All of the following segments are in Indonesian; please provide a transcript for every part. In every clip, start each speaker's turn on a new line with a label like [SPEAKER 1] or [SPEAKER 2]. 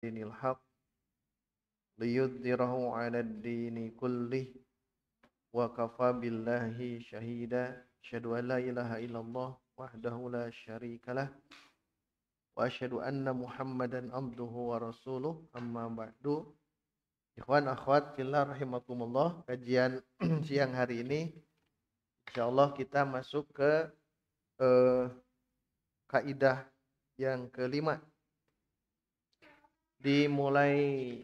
[SPEAKER 1] dinil haq liyudhhirahu 'alad dini kullih wa kafa billahi syahida asyhadu an la ilaha illallah wahdahu la syarikalah wa asyhadu anna muhammadan abduhu wa rasuluh amma ba'du. Ikhwan akhwat fillah rahimakumullah, kajian siang hari ini insyaallah kita masuk ke kaidah yang kelima. Dimulai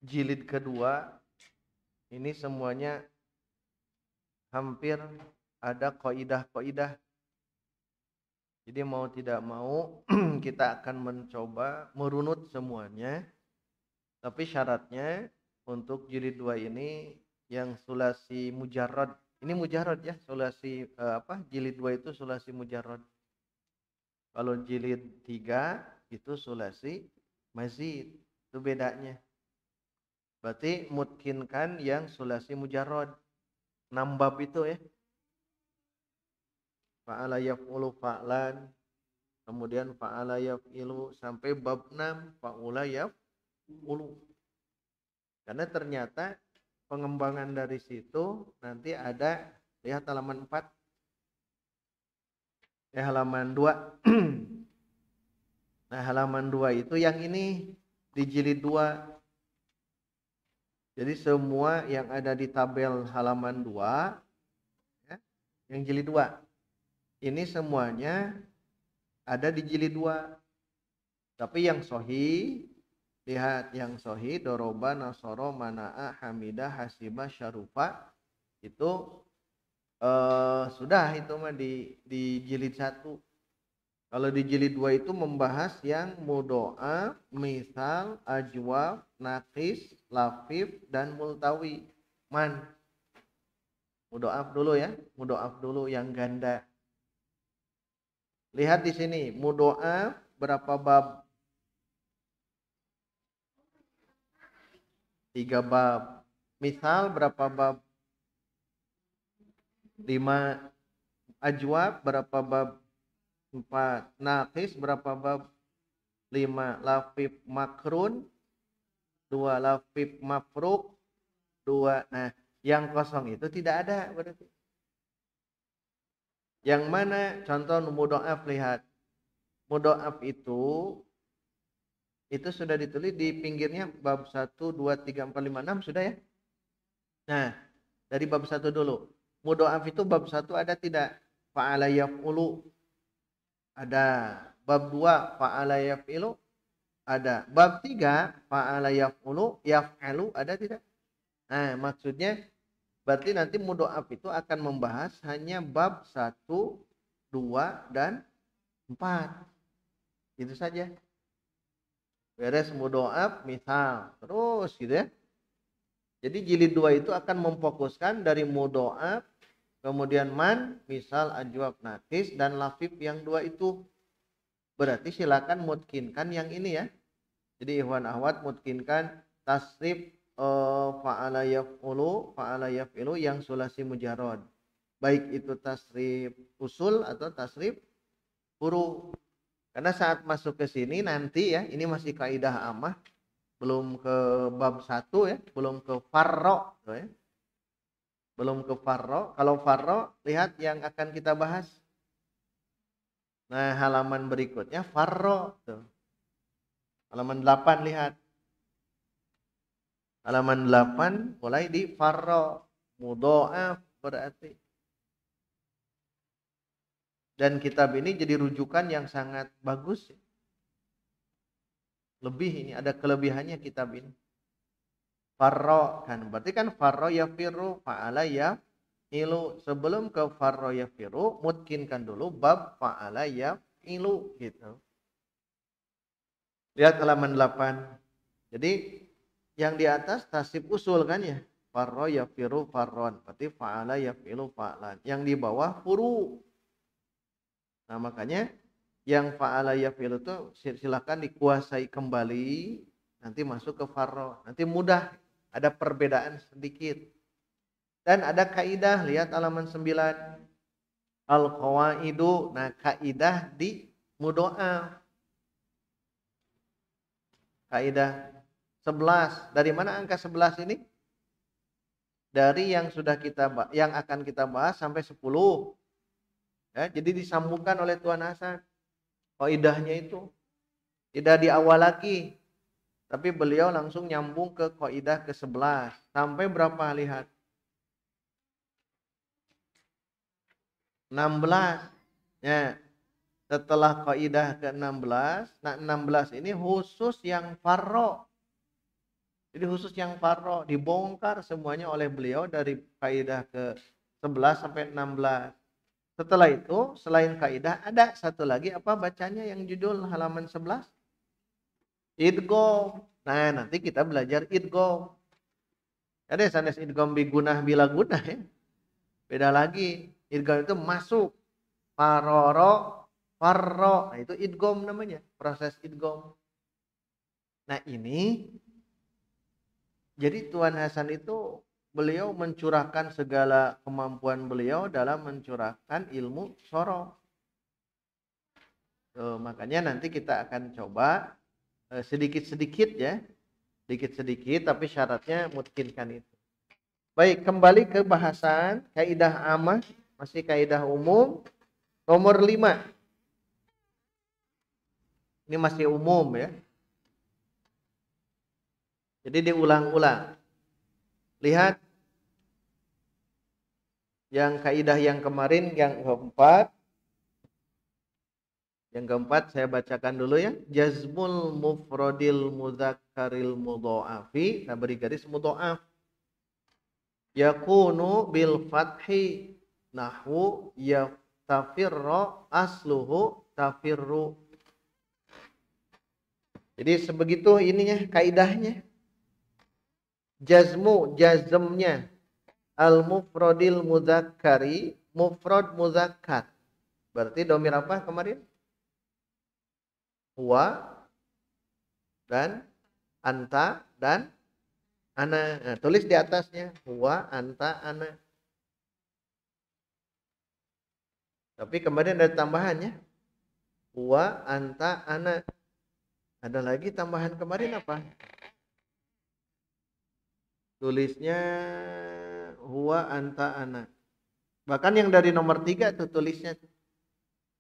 [SPEAKER 1] jilid kedua ini semuanya hampir ada kaidah-kaidah. Jadi mau tidak mau kita akan mencoba merunut semuanya. Tapi syaratnya untuk jilid 2 ini yang sulasi mujarrad. Ini mujarrad ya, sulasi jilid 2 itu sulasi mujarrad. Kalau jilid 3 itu sulasi mazid. Itu bedanya. Berarti mutkinkan yang sulasi mujarrad. 6 bab itu ya. Fa'ala yaf'ulu fa'lan. Kemudian fa'ala yaf'ilu sampai bab 6 fa'ula yaf'ulu. Karena ternyata pengembangan dari situ nanti ada, lihat halaman 4. Halaman 2. Nah, halaman 2 itu yang ini di jilid 2. Jadi semua yang ada di tabel halaman 2 ya, yang jilid 2 ini semuanya ada di jilid 2. Tapi yang sahih, lihat yang sahih, doroba, nasoro, mana'a, hamidah, hasiba, syarufa itu sudah itu mah di jilid 1. Kalau di jilid 2 itu membahas yang mudoa, misal, ajwab, nakis, lafif, dan multawi. Mudoaf dulu ya, mudoaf dulu yang ganda. Lihat di sini, mudoaf berapa bab? 3 bab. Misal berapa bab? 5. Ajwab berapa bab? 4. Nakis berapa bab? 5. Lafif makrun 2. Lafif mafruk 2. Nah, yang kosong itu tidak ada berarti. Yang mana contoh mudhoaf, lihat. Mudhoaf itu sudah ditulis di pinggirnya bab 1 2 3 4 5 6 sudah ya. Nah, dari bab 1 dulu. Mudhoaf itu bab 1 ada tidak? Fa'ala yaf'ulu. Ada. Bab 2 fa'ala yaf'ilu. Ada. Bab 3 fa'ala yaf'ulu yaf'alu ada tidak? Nah, maksudnya berarti nanti mudhoaf itu akan membahas hanya bab 1, 2, dan 4. Itu saja. Beres mudhoaf misal. Terus gitu ya. Jadi jilid 2 itu akan memfokuskan dari mudhoaf, kemudian man, misal, ajwab, nakis, dan lafif yang 2 itu. Berarti silakan mutkinkan yang ini ya. Jadi ikhwan akhwat mutkinkan tasrif fa'ala yaf'ulu, fa'ala yaf'ilu yang sulasi mujarrad. Baik itu tasrif usul atau tasrif furu. Karena saat masuk ke sini nanti ya, ini masih kaidah amah, belum ke bab 1 ya, belum ke farro ya. Belum ke farro. Kalau farro, lihat yang akan kita bahas. Nah, halaman berikutnya farro tuh. Halaman 8 lihat. Halaman 8 mulai di farro, mudhoaf berarti. Dan kitab ini jadi rujukan yang sangat bagus. Lebih ini ada kelebihannya kitab ini. Farro kan berarti kan farro yafiru fa'ala yafilu. Sebelum ke farro yafiru mutkinkan dulu bab fa'ala yafilu gitu. Lihat halaman 8. Jadi yang di atas tasib usul kan ya. Farro yafiru farron. Berarti fa'ala yafilu fa'lan. Yang di bawah furu. Nah makanya yang fa'ala yafilu itu silakan dikuasai kembali. Nanti masuk ke farro. Nanti mudah. Ada perbedaan sedikit. Dan ada kaidah, lihat halaman 9. Al-qawaidu, nah kaidah di mudhoaf. Kaidah 11. Dari mana angka 11 ini? Dari yang akan kita bahas sampai 10. Ya, jadi disambungkan oleh Tuan Hasan. Kaidahnya itu tidak di awal lagi, tapi beliau langsung nyambung ke kaidah ke-11. Sampai berapa, lihat? 16. Ya, setelah kaidah ke-16, nah 16 ini khusus yang farro. Jadi khusus yang farro dibongkar semuanya oleh beliau dari kaidah ke-11 sampai 16. Setelah itu, selain kaidah ada satu lagi apa bacanya yang judul halaman 11? Idgham. Nah, nanti kita belajar idgham. Ada sanes idgham bigunah bila gunah ya. Beda lagi. Idgham itu masuk. Faroro, farro. Nah, itu idgham namanya. Proses idgham. Nah, ini jadi Tuan Hasan itu beliau mencurahkan segala kemampuan beliau dalam mencurahkan ilmu sorof. Makanya nanti kita akan coba sedikit-sedikit ya. Sedikit-sedikit tapi syaratnya mungkinkan itu. Baik, kembali ke bahasan kaidah amah, masih kaidah umum nomor 5. Ini masih umum ya. Jadi diulang-ulang. Lihat yang kaidah yang kemarin yang keempat. Yang keempat saya bacakan dulu ya. Jazmul mufradil mudzakkaril mudha'afi. Nah, beri garis mudha'af. Yakunu bil fathi nahwu yaftafirra asluhu tafirru. Jadi sebegitu ininya kaidahnya. Jazmnya al mufradil mudzakkari, mufrad mudzakkar. Berarti domir apa kemarin? Huwa dan anta dan ana. Nah, tulis di atasnya huwa, anta, ana. Tapi kemarin ada tambahannya. Huwa, anta, ana. Ada lagi tambahan kemarin apa? Tulisnya huwa, anta, ana. Bahkan yang dari nomor 3 tuh tulisnya.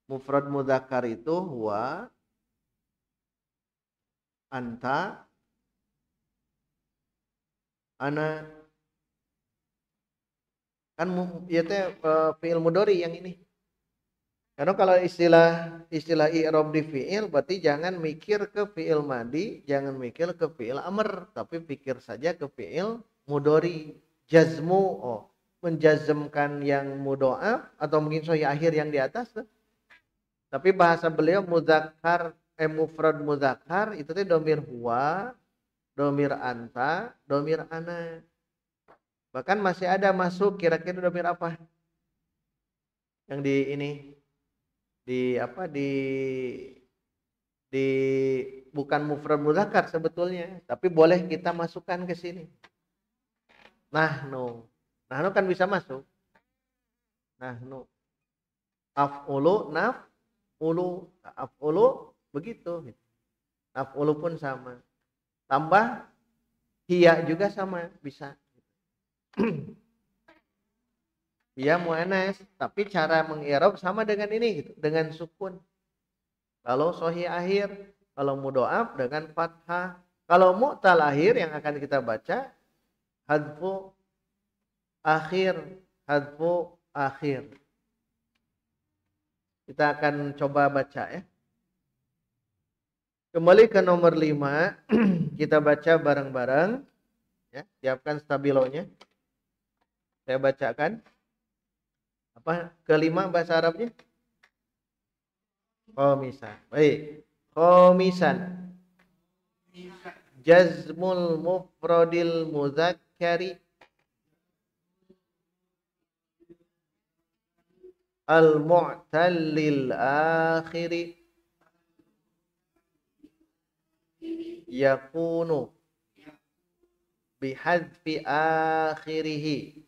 [SPEAKER 1] Mufrad mudzakkar itu huwa, anta, ana. Kan ya teh fi'il mudhari yang ini. Karena kalau istilah i'rab di fi'il berarti jangan mikir ke fi'il madi, jangan mikir ke fi'il amr, tapi pikir saja ke fi'il mudhari. Jazmu, menjazmkan yang mudha'af atau mungkin sahih akhir yang di atas tuh. Tapi bahasa beliau mudzakkar, mufrad mudzakkar itu teh domir huwa, domir anta, domir ana. Bahkan masih ada masuk kira-kira domir apa? Yang di ini di apa di bukan mufrad mudzakkar sebetulnya, tapi boleh kita masukkan ke sini. Nahnu. Nahnu kan bisa masuk. Nahnu. Af'ulu, naf'ulu, af'ulu begitu. Naf'ulu pun sama. Tambah hiya juga sama, bisa. Hiya muannas, tapi cara mengi'rab sama dengan ini gitu, dengan sukun. Kalau sahih akhir, kalau mudha'af dengan fathah. Kalau mu'tal akhir yang akan kita baca hadfu akhir, hadfu akhir. Kita akan coba baca ya. Kembali ke nomor 5, kita baca bareng-bareng. Ya, siapkan stabilonya. Saya bacakan. Apa kelima bahasa Arabnya? Khomisan. Baik. Khomisan. Jazmul mufradil mudzakkari al-mu'tallil akhiri yakunu bihadfi akhirihi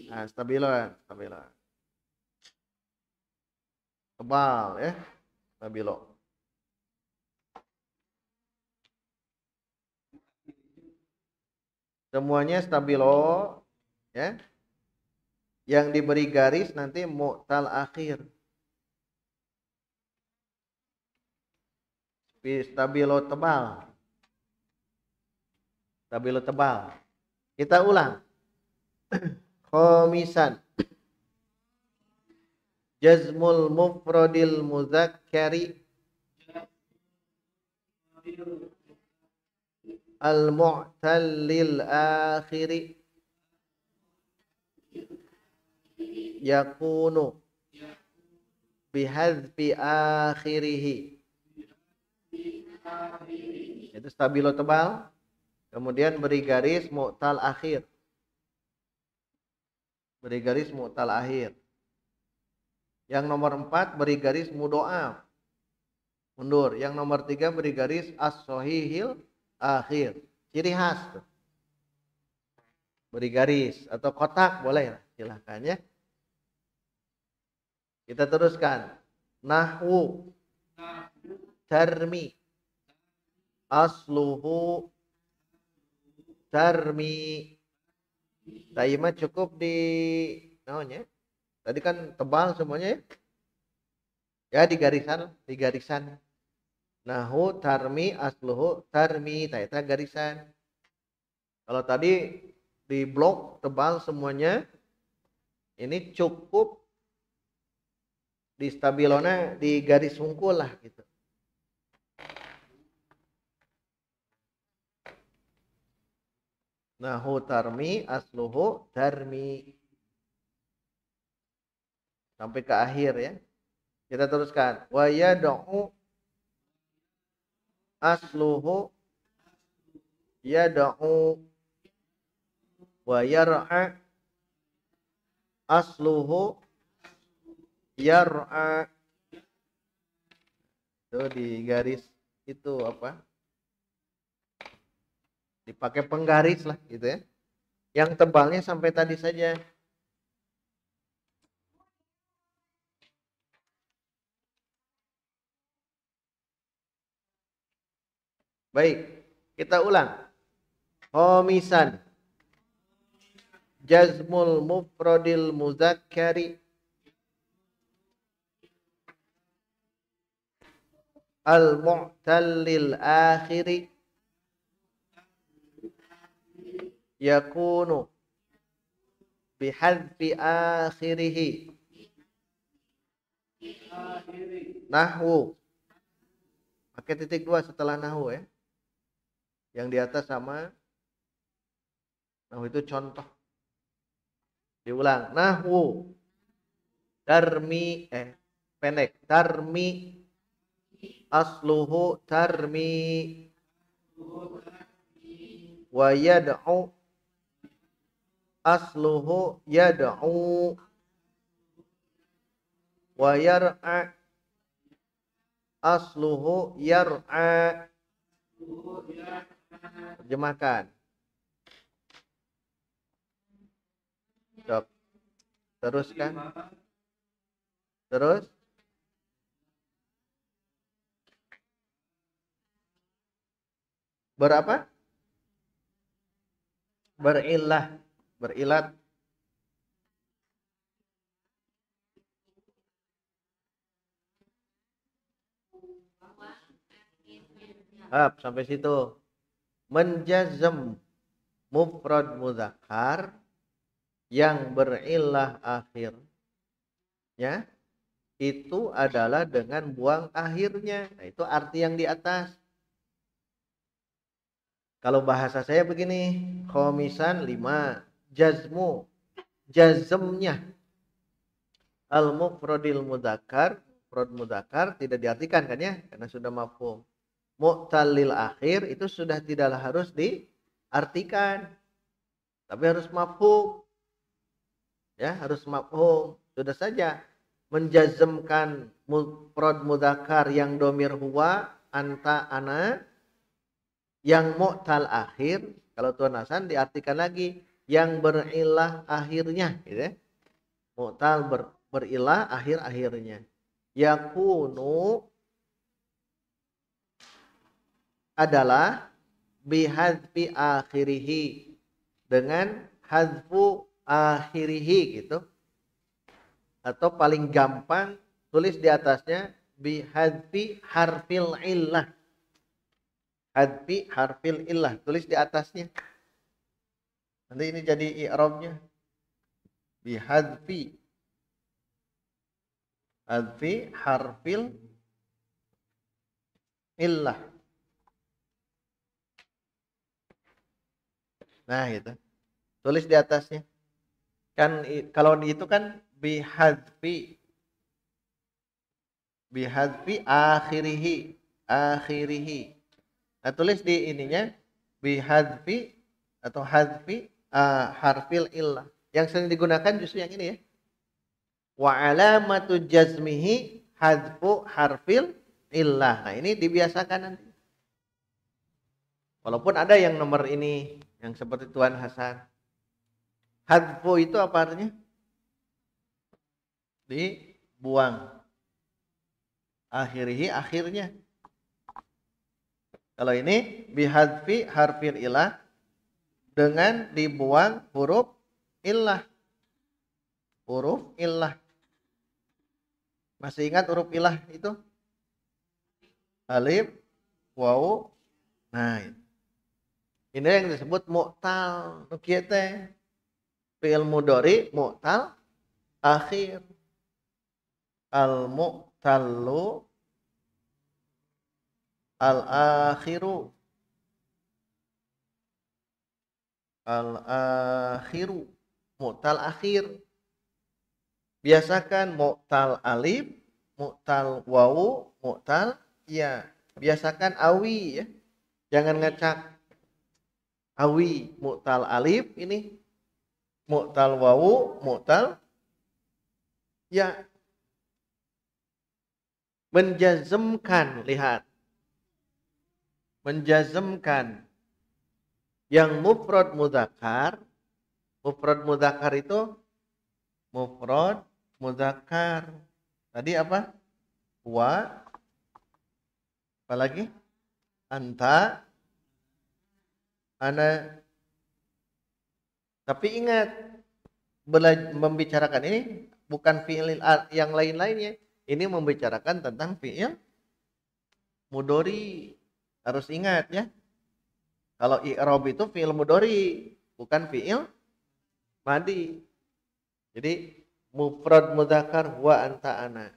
[SPEAKER 1] Nah, stabilo. Tebal ya, stabilo. Semuanya stabilo ya. Yang diberi garis nanti mu'tal akhir. Stabilo tebal. Stabilo tebal. Kita ulang. Khomisan. Jazmul mufradil muzakkari al-mu'tallil akhiri yakunu bihadzfi akhirihi. Itu stabilo tebal. Kemudian beri garis mu'tal akhir. Beri garis mu'tal akhir. Yang nomor 4 beri garis mudho'af. Mundur. Yang nomor 3 beri garis as-sahihil akhir. Ciri khas tuh. Beri garis atau kotak boleh, silahkan ya. Kita teruskan. Nahwu tarmi asluhu tarmi. Taima cukup di namanya. Tadi kan tebal semuanya ya. Ya di garisan. Nahwu tarmi asluhu tarmi. Taita garisan. Kalau tadi di blok tebal semuanya, ini cukup di stabilona di garis sungkul lah gitu. Nahwu tarmi asluhu tarmi. Sampai ke akhir ya. Kita teruskan. Wa yad'u asluhu yad'u wa yar'a asluhu yar'a. Itu di garis itu apa? Dipakai penggaris lah gitu ya. Yang tebalnya sampai tadi saja. Baik, kita ulang. Khomisan. Jazmul mufradil muzakkari al-mu'tallil akhiri yakunu bihadfi akhirihi. Nahwu. Pakai titik 2 setelah nahwu ya. Yang di atas sama nahwu itu contoh. Diulang. Nahwu tarmi pendek. Tarmi asluhu tarmi wa yad'u asluhu yad'u wa yar'a asluhu yar'a. Terjemahkan. Stop. Teruskan. Terus. Berapa? Berilah. Berilat. Sampai situ. Menjazm mufrad muzakkar yang berillah akhir ya, itu adalah dengan buang akhirnya. Nah, itu arti yang di atas. Kalau bahasa saya begini, khomisan 5, jazmnya al mufradil mudzakkar, mufrad mudzakkar tidak diartikan kan ya, karena sudah mafhum. Mu'tallil akhir itu sudah tidaklah harus diartikan, tapi harus mafhum. Ya, harus mafhum. Sudah saja menjazmkan mufrad mudzakkar yang domir huwa, anta, ana, yang mu'tal akhir, kalau tuan Hasan diartikan lagi yang berilah akhirnya, gitu ya. Mu'tal berilah akhir-akhirnya. Yakunu adalah bihadfi akhirihi, dengan hadfu akhirihi gitu. Atau paling gampang tulis di atasnya bihadfi harfil illah. Hadfi harfil illah, tulis di atasnya. Nanti ini jadi i'rabnya. Bihadfi harfil illah. Nah, itu. Tulis di atasnya. Kan kalau itu kan bihadfi akhirihi. Nah, tulis di ininya bihadfi atau hadfi harfil illah. Yang sering digunakan justru yang ini ya. Wa alamatu jazmihi hadfu harfil illah. Nah, ini dibiasakan nanti. Walaupun ada yang nomor ini yang seperti Tuan Hasan. Hadfu itu apa artinya? Dibuang. Akhirihi akhirnya. Kalau ini bihadfi harfil ilah, dengan dibuang huruf illah. Huruf illah. Masih ingat huruf ilah itu? Alif, waw. Nah, ini yang disebut mu'tal. Nukieu teh fi'il mudhari mu'tal akhir. Al-mu'tallu al-akhiru. Al-akhiru. Mu'tal akhir. Biasakan mu'tal alif, mu'tal wawu, mu'tal ya. Biasakan awi ya. Jangan ngacak. Awi, mu'tal alif ini. Mu'tal wawu, mu'tal ya. Menjazmkan, lihat. Menjazmkan yang mufrad mudzakkar. Mufrad mudzakkar itu mufrad mudzakkar. Tadi apa? Wa. Apalagi? Anta. Ana. Tapi ingat, membicarakan ini bukan fi'il yang lain-lainnya. Ini membicarakan tentang fi'il mudhari. Harus ingat ya. Kalau i'rab itu fi'il mudhari, bukan fi'il madi. Jadi mufrad mudzakkar huwa anta ana.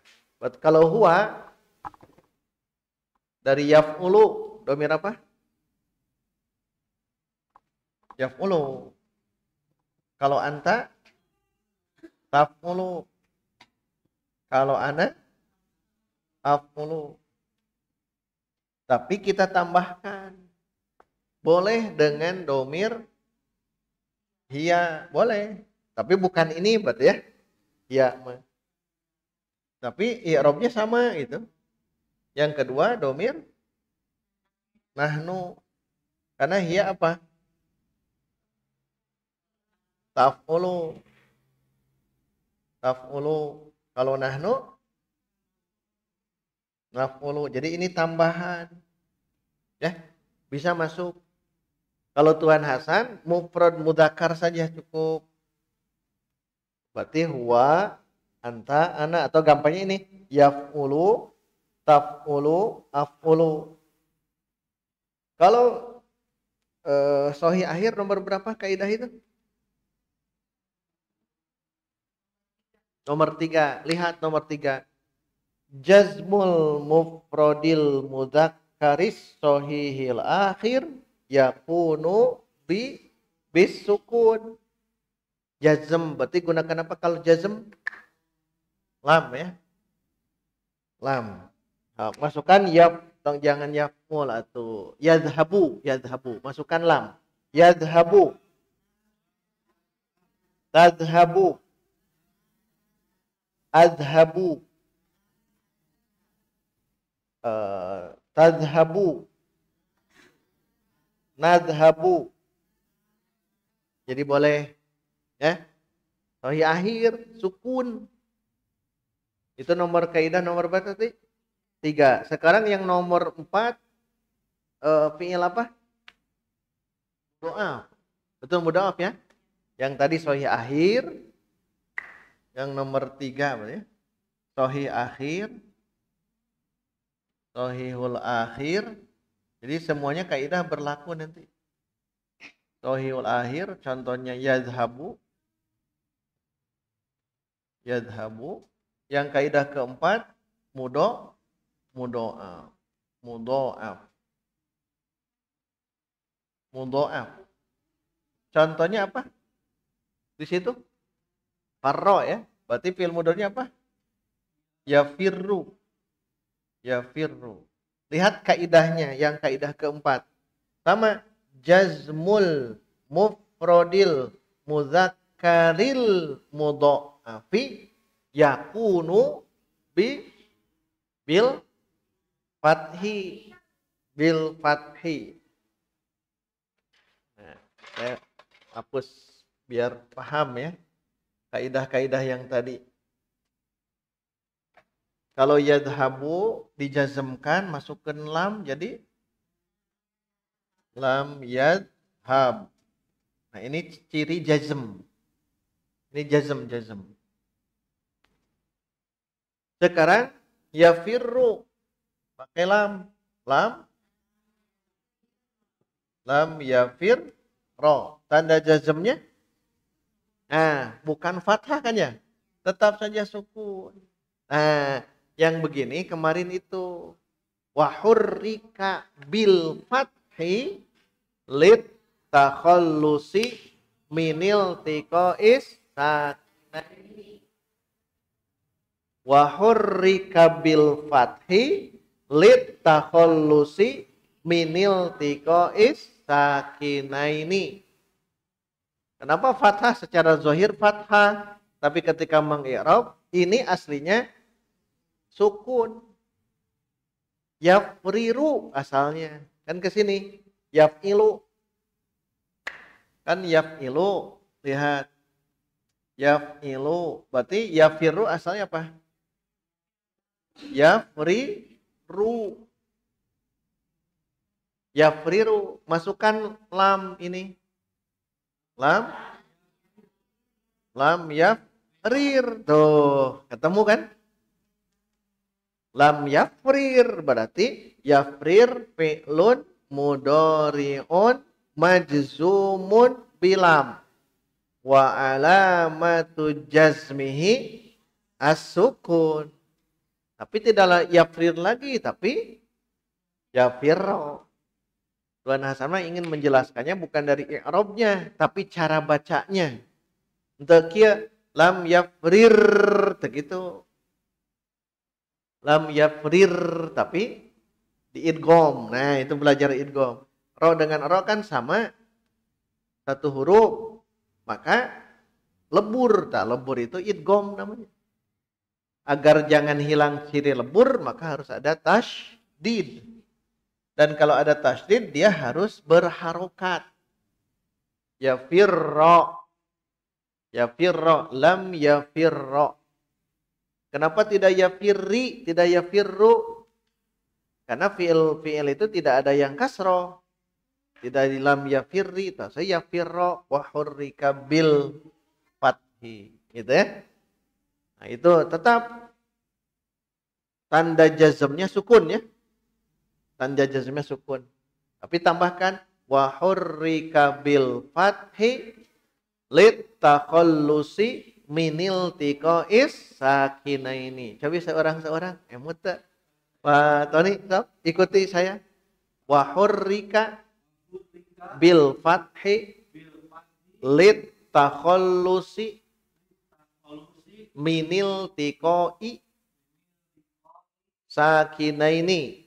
[SPEAKER 1] Kalau huwa dari yaf'ulu, domir apa? Yaf'ulu. Kalau anta taf'ulu. Kalau ana af'ulu. Tapi kita tambahkan. Boleh dengan domir hiya, boleh. Tapi bukan ini berarti ya. Ya. Tapi i'rabnya sama gitu. Yang kedua domir nahnu. Karena hiya apa? Taf'ulu. Taf'ulu. Kalau nahnu naf'ulu. Jadi ini tambahan. Ya, bisa masuk. Kalau Tuan Hasan mufrad mudzakkar saja cukup. Berarti huwa, anta, ana, atau gampangnya ini yaf'ulu, taf'ulu, af'ulu. Kalau sahih akhir nomor berapa kaidah itu? Nomor 3. Lihat nomor 3. Jazmul mufradil mudzakkaris sahihil akhir yakunu bis sukun. Jazm berarti gunakan apa kalau jazm? Lam ya. Lam. Nah, masukkan ya, jangan yaf'ul atau yadhabu, masukkan lam. Yadhabu. Tadhabu. Adhabu. Tadhabu. Nadhabu. Jadi boleh ya. Sahih akhir sukun. Itu nomor kaidah nomor berapa tadi? 3. Sekarang yang nomor 4 fi'il apa? Doa. Betul mudha'af ya? Yang tadi sahih akhir. Yang nomor 3 apa ya? Sahih akhir. Sahihul akhir. Jadi semuanya kaidah berlaku nanti. Sahihul akhir contohnya yadhabu. Yadhabu. Yang kaidah keempat mudha'af. Mudha'af. Contohnya apa? Di situ farro ya. Berarti fi'il mudhari'nya apa? Yafirru. Lihat kaidahnya yang kaidah keempat. Sama jazmul mufrodil mudzakaril mudha'afi yakunu bil fathi. Nah, saya hapus biar paham ya kaidah-kaidah yang tadi. Kalau yadhabu dijazmkan masukkan lam jadi lam yadhab. Nah, ini ciri jazm. Ini jazm. Sekarang yafirru pakai lam. Lam yafir ro. Tanda jazmnya bukan fathah kan ya? Tetap saja sukun. Nah, yang begini kemarin itu wahurrika bil fathi lit takhallusi minil tiqais sakinaini. Wahurrika bil fathi lit takhallusi minil tiqais sakinaini. Kenapa fathah secara zahir fathah, tapi ketika mengi'rab ini aslinya sukun. Yafriru asalnya. Kan ke sini. Yaf'ilu. Kan yaf'ilu. Lihat. Yaf'ilu. Berarti yafiru asalnya apa? Yafriru. Yafriru. Masukkan lam ini. Lam yafrir. Tuh. Ketemu kan? Lam yafrir berarti yafrir fi'lun mudhari'un majzumun bilam wa alamatu jazmihi as-sukun. Tapi tidaklah yafrir lagi tapi yafirro. Tuan Hasan ingin menjelaskannya bukan dari i'rabnya tapi cara bacanya. Untuk kia lam yafrir begitu. Lam yafrir tapi di idgham. Nah, itu belajar idgham. Ro dengan ro kan sama satu huruf. Maka lebur. Nah, lebur itu idgham namanya. Agar jangan hilang ciri lebur, maka harus ada tasydid. Dan kalau ada tasydid, dia harus berharokat. Yafirro. Lam yafirro. Kenapa tidak yafirri, tidak yafirru? Karena fi'il itu tidak ada yang kasroh. Tidak di lam yafirri, saya yafirro wa hurrika bil fathi. Gitu ya. Nah, itu tetap tanda jazmnya sukun ya. Tanda jazmnya sukun. Tapi tambahkan wa hurrika bil fathi lit takhallusi minil tiqais sakinaini. Coba seorang-seorang. Emut tak? Pak Tony, ikuti saya. Wa hurrika bil fathi lit takhallusi minil tiqai sakinaini.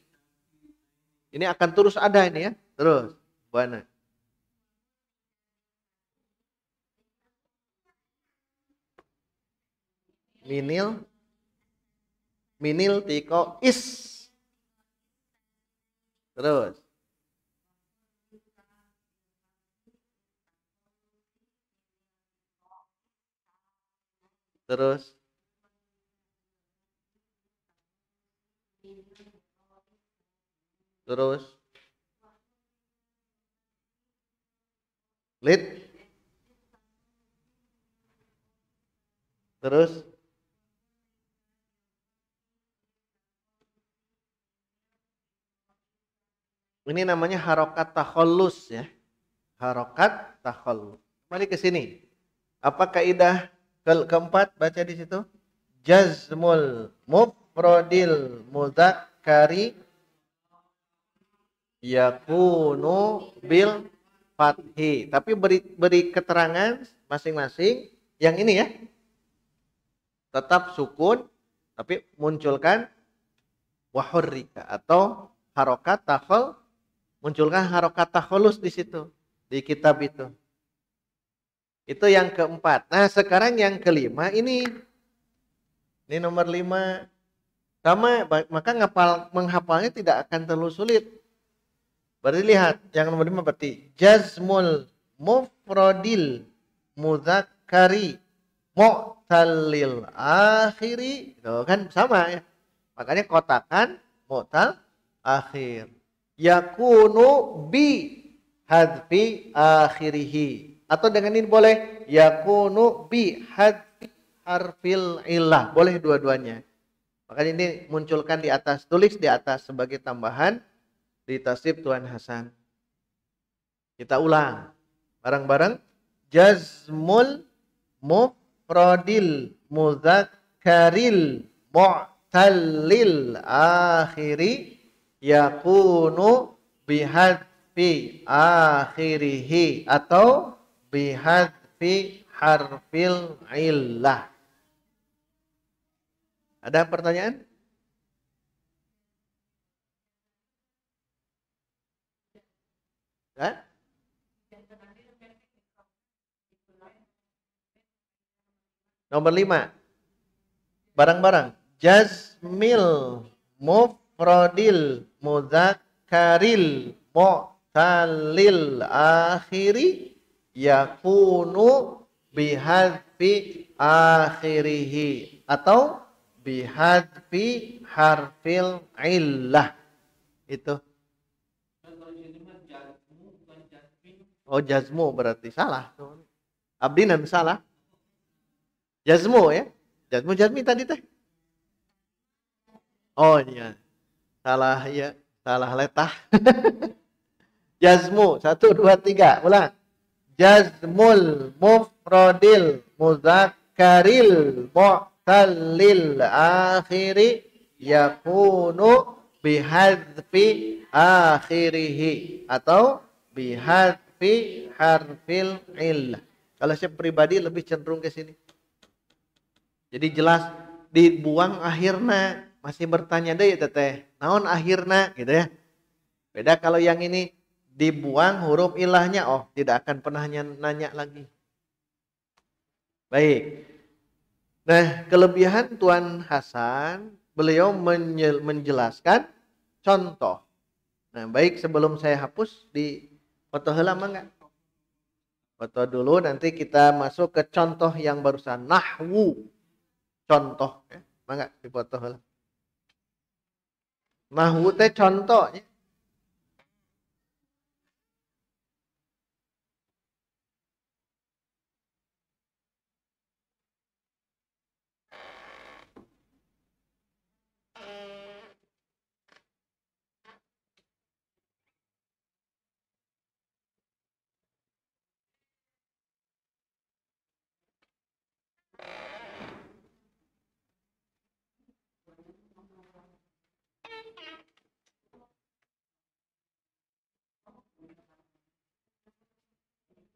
[SPEAKER 1] Ini akan terus ada ini ya. Terus. Buana. Minil tiko is. Terus. Terus terus lid terus ini namanya harokat takhallus ya. Harokat takhallus. Kembali ke sini. Apa kaidah keempat baca di situ? Jazmul mufradil mudzakkari yakunu bil fathi. Tapi beri keterangan masing-masing yang ini ya. Tetap sukun tapi munculkan wahurrika atau harokat takhal, munculkan harokat takhallus di situ di kitab itu. Itu yang keempat. Nah, sekarang yang kelima ini nomor 5. Sama, maka menghafalnya tidak akan terlalu sulit. Berarti lihat, yang nomor 5 berarti jazmul mufradil mudzakkari mu'tallil akhiri. Itu kan sama ya. Makanya kotakan mu'tal akhir. Yakunu bi hadfi akhirihi. Atau dengan ini boleh yakunu bi hadfi harfil illah. Boleh dua-duanya. Makanya ini munculkan di atas, tulis di atas sebagai tambahan di tasib Tuan Hasan. Kita ulang bareng-bareng. Jazmul mufradil mudzakkaril mu'tallil akhiri yakunu bihadfi akhirihi atau bihadfi harfil illah. Ada pertanyaan? Hah? Nomor 5. Barang-barang. Jazmil mufradil mudzakkaril mu'tallil akhiri yakunu bihadfi akhirihi atau bihadfi harfil illah. Itu. Oh, jazmu berarti salah. Abdinan salah. Jazmu ya. Jazmi tadi teh. Oh iya. Salah ya. Salah letah. Jazmu. 1, 2, 3. Ulang. Jazmul mufradil mudzakkaril mu'tallil akhiri yakunu bihadfi akhirihi atau bihadfi harfil illah. Kalau saya pribadi lebih cenderung ke sini. Jadi jelas dibuang akhirna, masih bertanya deh teteh, naon akhirna gitu ya. Beda kalau yang ini dibuang huruf ilahnya, oh tidak akan pernah nanya lagi. Baik. Nah, kelebihan Tuan Hasan, beliau menjelaskan contoh. Nah, baik sebelum saya hapus di foto heula enggak? Foto dulu nanti kita masuk ke contoh yang barusan nahwu. Contoh ya. Mangga di foto heula. Nahwu teh contohnya.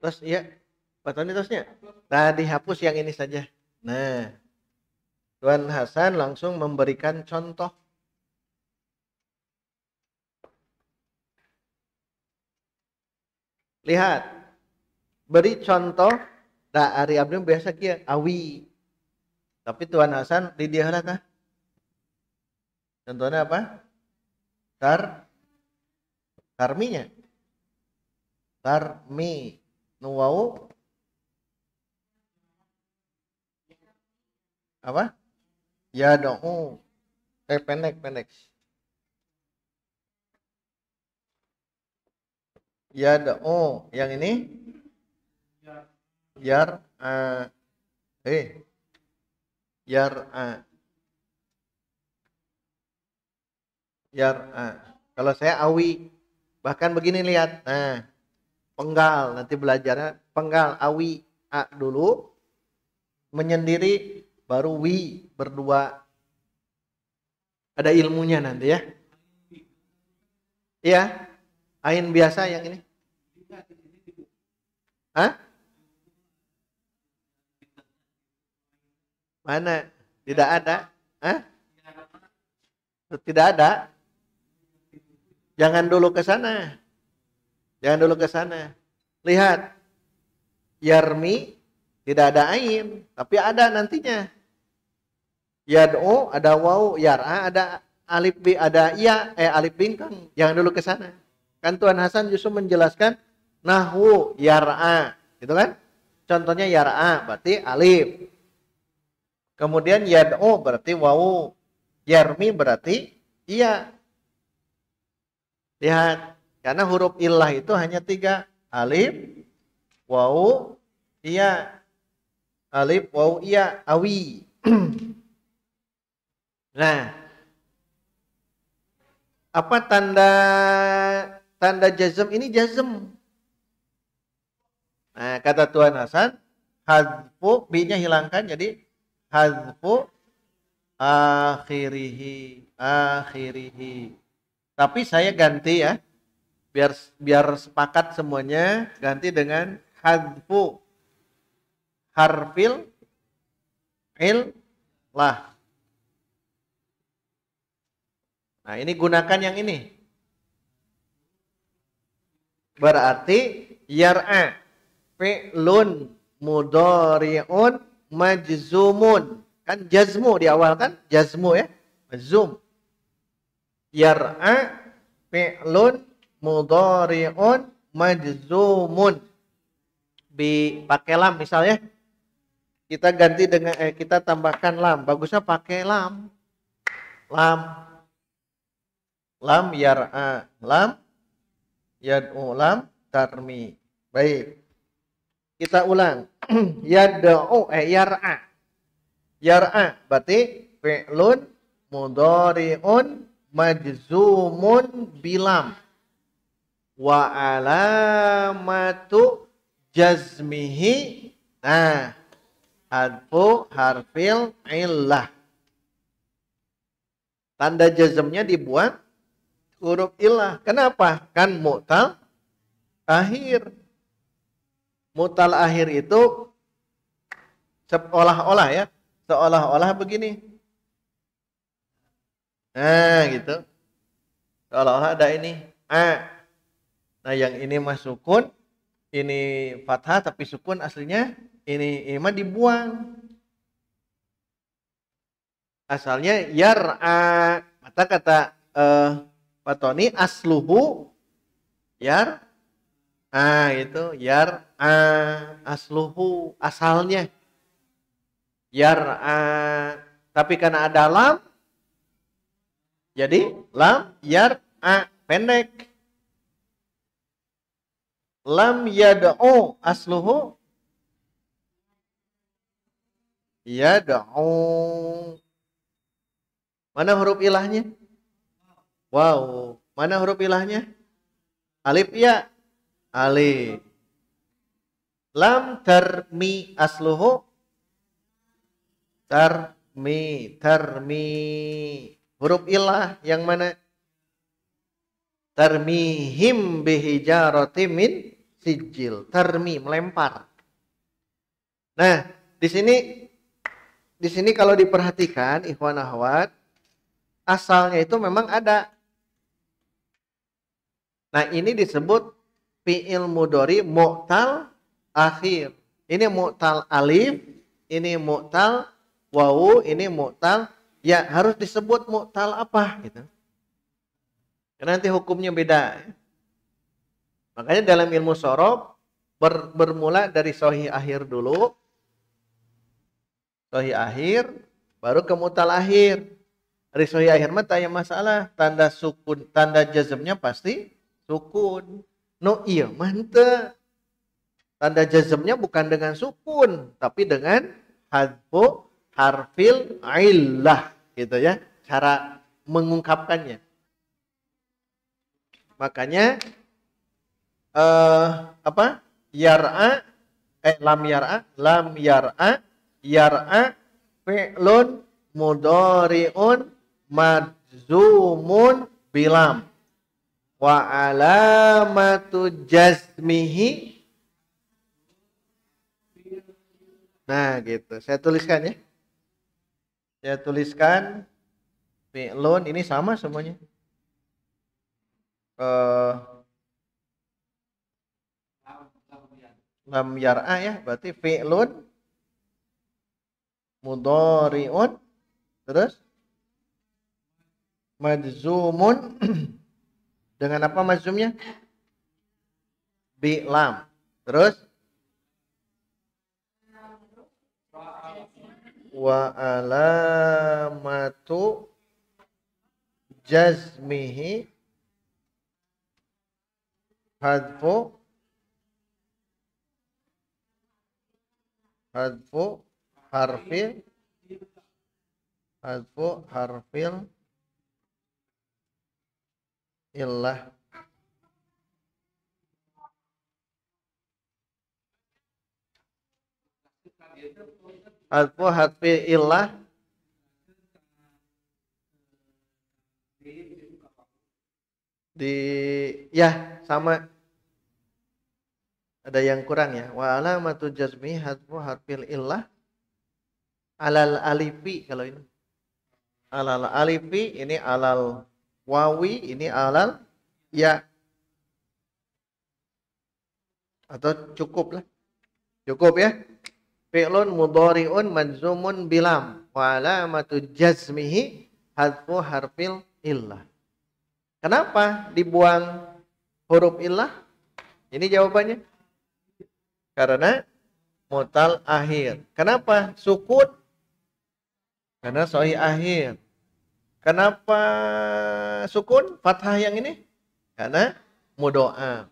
[SPEAKER 1] Terus iya, fotonya terusnya. Nah, dihapus yang ini saja. Nah, Tuan Hasan langsung memberikan contoh. Lihat. Beri contoh. Nah, Ari Abdul biasa kia awi. Tapi Tuan Hasan di dia tah. Contohnya apa? Tarminya. Tarmi. Nuwau. Apa? Yad'u. Pendek. Yad'u. Yang ini? Yar'a. Yar'a. Yar'a. Kalau saya awi. Bahkan begini lihat. Nah, penggal. Nanti belajarnya penggal awi a dulu. Menyendiri baru wi berdua. Ada ilmunya nanti ya. Iya. Ain biasa yang ini. Hah? Mana? Tidak ada. Hah? Tidak ada. Jangan dulu ke sana. Jangan dulu ke sana. Lihat. Yarmi tidak ada ain, tapi ada nantinya. Yad'u ada waw, yar'a ada alif bi, ada iya, alif bingkang. Jangan dulu ke sana. Kan Tuan Hasan justru menjelaskan nahwu yar'a, gitu kan? Contohnya yar'a berarti alif. Kemudian yad'u berarti waw. Yarmi berarti iya. Lihat, karena huruf illah itu hanya 3. Alif, waw, iya. Alif, waw, iya, awi. Nah, apa tanda jazm ini jazm. Nah, kata Tuan Hasan, hazfu b-nya hilangkan jadi hazfu akhirihi. Tapi saya ganti ya. Biar sepakat semuanya, ganti dengan hazfu harfil illah. Nah, ini gunakan yang ini. Berarti yar'a fi'lun mudhari'un majzumun. Kan jazmu di awal kan? Jazmu ya. Majzum. Yar'a fi'lun mudhari'un majzumun. Pakai lam misalnya. Kita ganti dengan kita tambahkan lam. Bagusnya pakai lam. Lam yar'a, lam yad'u, lam tarmi. Baik. Kita ulang. Yad'u yar'a. Yar'a berarti fi'lun mudhari'un majzumun bilam. Wa alamatu jazmihi. Nah, hadfu harfil illah. Tanda jazmnya dibuang huruf illah. Kenapa? Kan mu'tal akhir. Mu'tal akhir itu seolah-olah ya. Seolah-olah begini. Nah, gitu. Seolah-olah ada ini. Nah, yang ini mah sukun, ini fathah tapi sukun aslinya ini mah dibuang. Asalnya yar'a. Maka kata Fatoni asluhu itu asluhu asalnya tapi karena ada lam jadi lam pendek. Lam yad'u asluhu yad'u. Mana huruf ilahnya? Wow, mana huruf ilahnya? Alif ya, alif. Lam tarmi asluhu tarmi. Huruf ilah yang mana? Tarmihim bihijaratin min sijil. Tarmi melempar. Nah, di sini kalau diperhatikan ikhwan akhwat, asalnya itu memang ada. Nah, ini disebut fi'il mudhari mu'tal akhir. Ini mu'tal alif, ini mu'tal wawu, ini mu'tal ya. Harus disebut mu'tal apa gitu. Karena nanti hukumnya beda. Makanya dalam ilmu shorof bermula dari sahih akhir dulu. Sahih akhir, baru ke mutal akhir. Ari sahih akhir mah tanya masalah, tanda sukun, tanda jazmnya pasti sukun. No iya mah henteu. Tanda jazmnya bukan dengan sukun, tapi dengan hadfu harfil illah gitu ya, cara mengungkapkannya. Makanya apa? Yar'a lam yar'a fi'lun mudhari'un madzumun bilam wa alamatu jazmihi. Nah, gitu. Saya tuliskan ya. Saya tuliskan fi'lun ini sama semuanya. Lam yar'a ya, berarti fi'lun mudhari'un terus majzumun dengan apa majzumnya? Bi lam. Terus wa alamatu jazmihi hadfu harfil illah. Hadfu harfil illah di ya sama, ada yang kurang ya. Wa alamatu jazmi hadfu harfil illah alal alifi, kalau ini alal alifi, ini alal wawi, ini alal ya, atau cukup lah, cukup ya. Fi'lun mudhari'un majzumun bilam wa alamatu jazmihi hadfu harfil illah. Kenapa dibuang huruf illah? Ini jawabannya. Karena mutal akhir. Kenapa sukun? Karena sahih akhir. Kenapa sukun? Fathah yang ini? Karena mudho'af.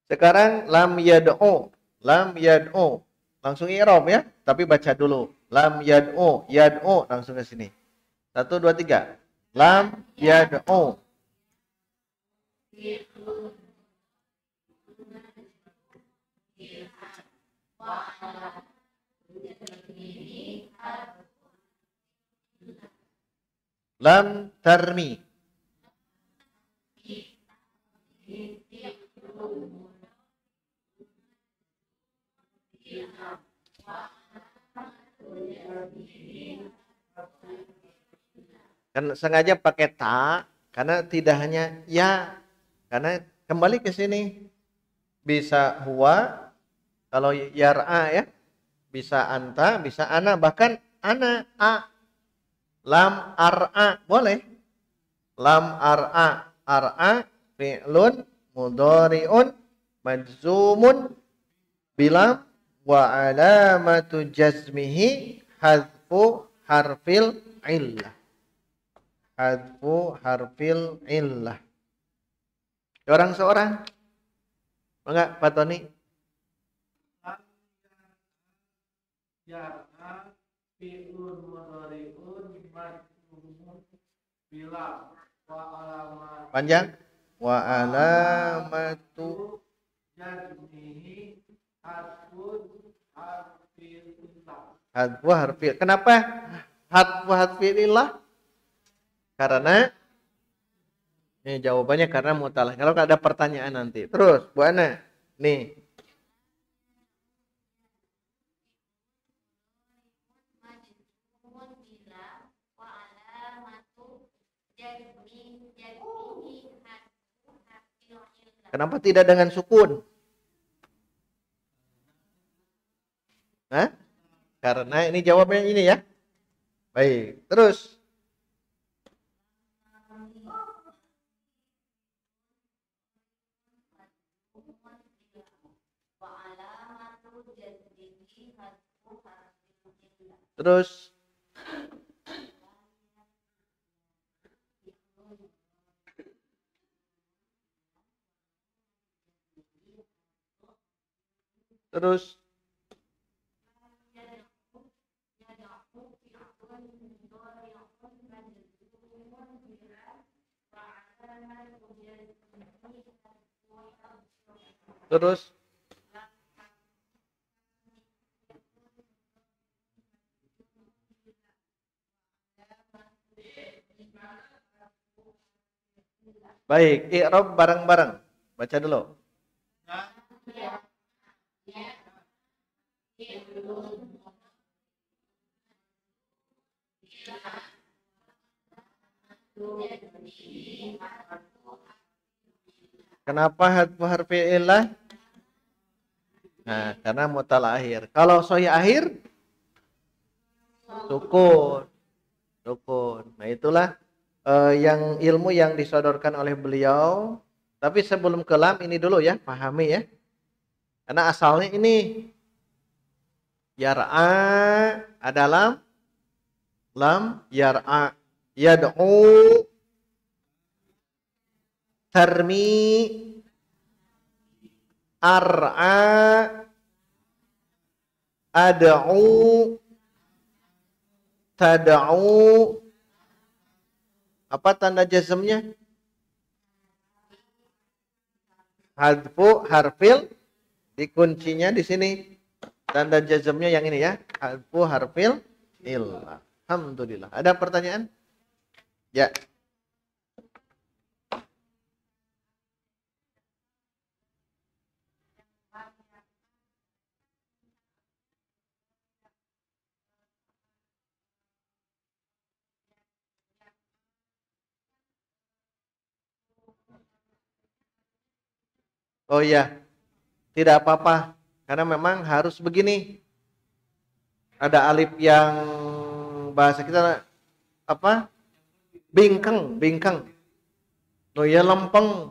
[SPEAKER 1] Sekarang lam yad'u. Lam yad'u. Langsung i'rab ya, tapi baca dulu. Lam yad'u, yad'u langsung ke sini. 1 2 3. Lam yad'u. Lam tarmi. Kan sengaja pakai ta karena tidak hanya ya, karena kembali ke sini bisa huwa, kalau yar'a ya, bisa anta, bisa ana, bahkan ana a. Lam ar'a boleh. Lam ar'a fi'lun mudhari'un majzumun bilam wa alamatu jazmihi hadfu harfil illah. Hadfu harfil illah. Orang seorang. Enggak, Pak Tony?
[SPEAKER 2] Yar'a fi'lun mudhari'un majzumun bilam wa alamat
[SPEAKER 1] Panjang. Wa alamatu
[SPEAKER 2] jazmihi hadfu harfil illah.
[SPEAKER 1] hadfu harfil. Kenapa hadfu harfil illah? Karena ini jawabannya karena mutalah. Kalau ada pertanyaan nanti. Terus, Bu Ana. Nih. Kenapa tidak dengan sukun? Hah? Karena ini jawabannya ini ya. Baik, terus. Terus terus terus baik, i'rab bareng-bareng. Baca dulu. Kenapa harfi illah? Nah, karena mutal akhir. Kalau soi akhir sukun. Sukun. Nah, itulah yang ilmu yang disodorkan oleh beliau. Tapi sebelum ke lam ini dulu ya, pahami ya. Karena asalnya ini yar'a adalah lam yar'a, yad'u, tarmi, ar'a, ad'u, tad'u. Apa tanda jazmnya? Hadfu harfil, dikuncinya di sini. Tanda jazmnya yang ini ya. Hadfu harfil illah. Alhamdulillah. Ada pertanyaan? Ya. Oh iya, tidak apa-apa. Karena memang harus begini. Ada alif yang bahasa kita apa? Bingkeng, bingkeng. Oh ya lempeng.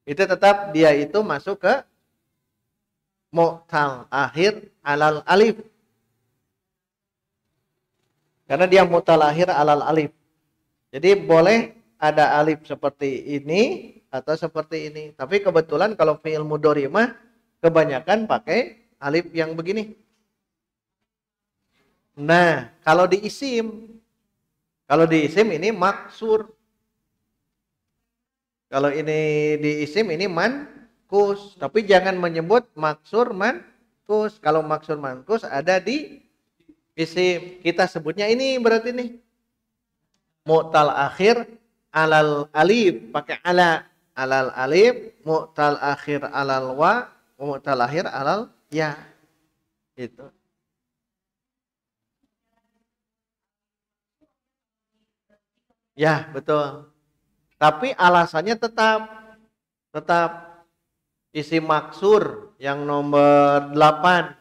[SPEAKER 1] Itu tetap dia itu masuk ke mu'tal akhir alal alif. Karena dia mu'tal akhir alal alif. Jadi boleh ada alif seperti ini atau seperti ini. Tapi kebetulan kalau fi'il mudhari mah kebanyakan pakai alif yang begini. Nah, kalau di isim ini maksur. Kalau ini di isim ini mankus, tapi jangan menyebut maksur mankus. Kalau maksur mankus ada di isim. Kita sebutnya ini berarti nih. Mu'tal akhir alal alif, pakai ala. Alal alif, mu'tal akhir alal wa, mu'tal akhir alal ya. Itu. Ya, betul. Tapi alasannya tetap isi maksur yang nomor 8.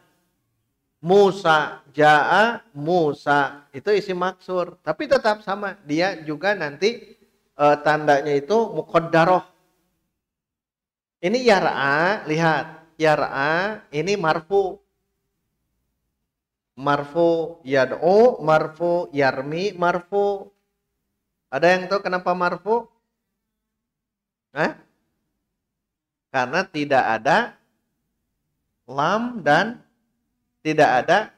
[SPEAKER 1] Musa ja'a Musa itu isi maksur, tapi tetap sama. Dia juga nanti tandanya itu muqaddarah. Ini yar'a, lihat. Yar'a ini marfu. Marfu yad'u, marfu yarmi, marfu. Ada yang tahu kenapa marfu? Hah? Karena tidak ada lam dan tidak ada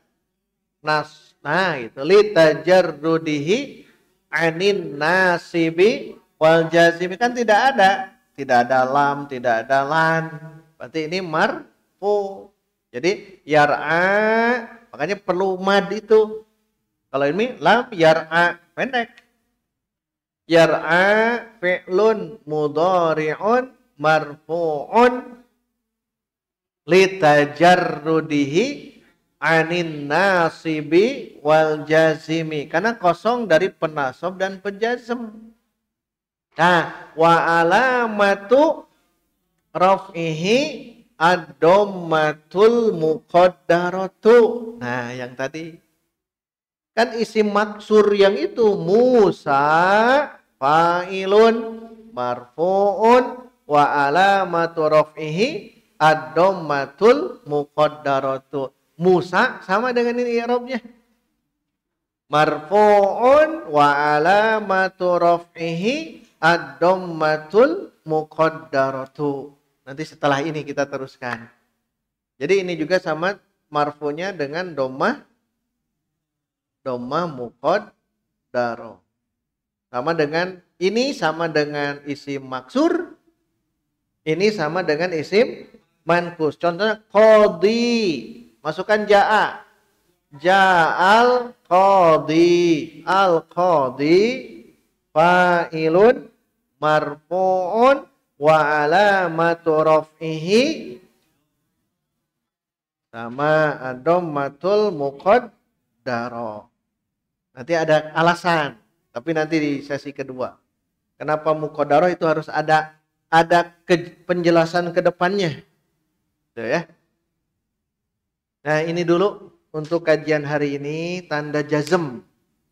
[SPEAKER 1] nas. Nah, itu litajarrudihi anin nasibi wal jazimi, kan tidak ada. Tidak ada lam, tidak ada lan. Berarti ini marfu. Jadi yar'a, makanya perlu mad itu. Kalau ini lam yar'a, pendek. Yar'a fi'lun mudhari'un marfu'un litajarrudihi anin nasibi wal jazimi, karena kosong dari penasab dan penjazm. Nah, wa alamatu raf'ihi ad-dhammatul muqaddaratu. Nah, yang tadi kan isim maksur yang itu Musa fa'ilun marfu'un wa alamatu raf'ihi ad-dhammatul muqaddaratu. Musa sama dengan ini i'rabnya. marfu'un wa alamatu raf'ihi ad-dhammatul muqaddaratu. Nanti setelah ini kita teruskan. Jadi ini juga sama marfu'nya dengan dhammah muqaddarah. Sama dengan ini sama dengan isim maksur. Ini sama dengan isim mankus. Contohnya qadhi. Masukkan ja'a. Ja'al qadhi. Al qadhi fa'ilun marfu'un wa alamatu raf'ihi sama ad-dhammatul muqaddarah. Nanti ada alasan, tapi nanti di sesi kedua. Kenapa muqaddarah itu harus ada penjelasan ke depannya. Tuh ya. Nah, ini dulu untuk kajian hari ini tanda jazm.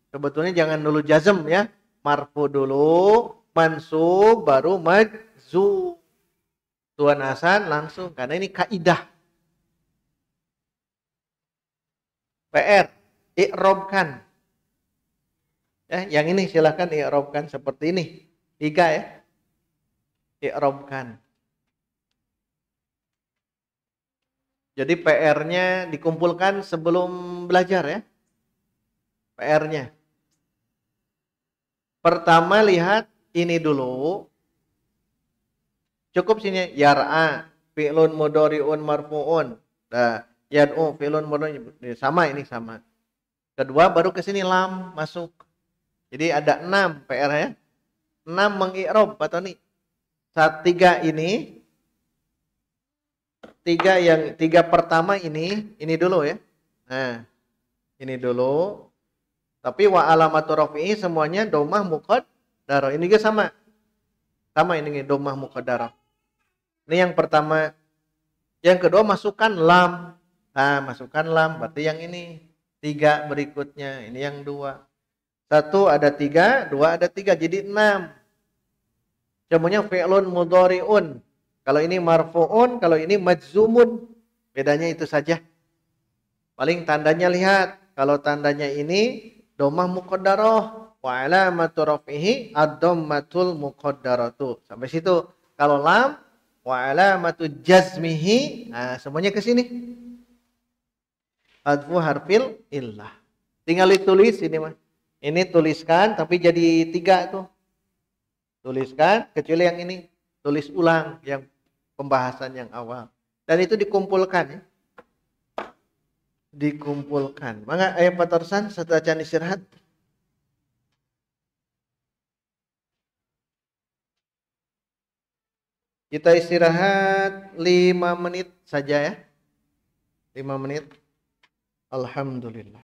[SPEAKER 1] Sebetulnya jangan dulu jazm ya. Marfu dulu, mansub baru majzum. Tuan Hasan langsung karena ini kaidah. PR, i'robkan. Ya, yang ini silakan i'robkan seperti ini. 3 ya. I'robkan. Jadi PR-nya dikumpulkan sebelum belajar ya. PR-nya. Pertama lihat ini dulu. Cukup sini yar'a fi'lun mudhari'un marfu'un. Nah, yad'u fi'lun mudhari'un sama ini sama. Kedua baru ke sini lam masuk. Jadi ada 6 PR ya. 6 mengi'rab atau nih. 3 ini 3 pertama ini dulu ya. Nah, ini dulu. Tapi wa alamatu rafi'i semuanya dhammah muqaddarah. Ini juga sama. Sama ini dhammah muqaddarah. Ini yang pertama. Yang kedua masukkan lam. Nah, masukkan lam berarti yang ini 3 berikutnya. Ini yang 2. 1 ada 3, 2 ada 3 jadi 6. Semuanya fi'lun mudhari'un. Kalau ini marfu'un, kalau ini majzumun. Bedanya itu saja. Paling tandanya lihat. Kalau tandanya ini dhammah muqaddarah wa alamatu raf'ihi ad-dhammatul muqaddaratu. Sampai situ. Kalau lam wa alamatu jazmihi, nah semuanya ke sini. Hadfu harfil illah. Tinggal ditulis ini mah. Ini tuliskan tapi jadi 3 tuh. Tuliskan kecuali yang ini. Tulis ulang yang pembahasan yang awal. Dan itu dikumpulkan ya. Dikumpulkan. Maka ayat Patarsan setelah can istirahat. Kita istirahat 5 menit saja ya. 5 menit. Alhamdulillah.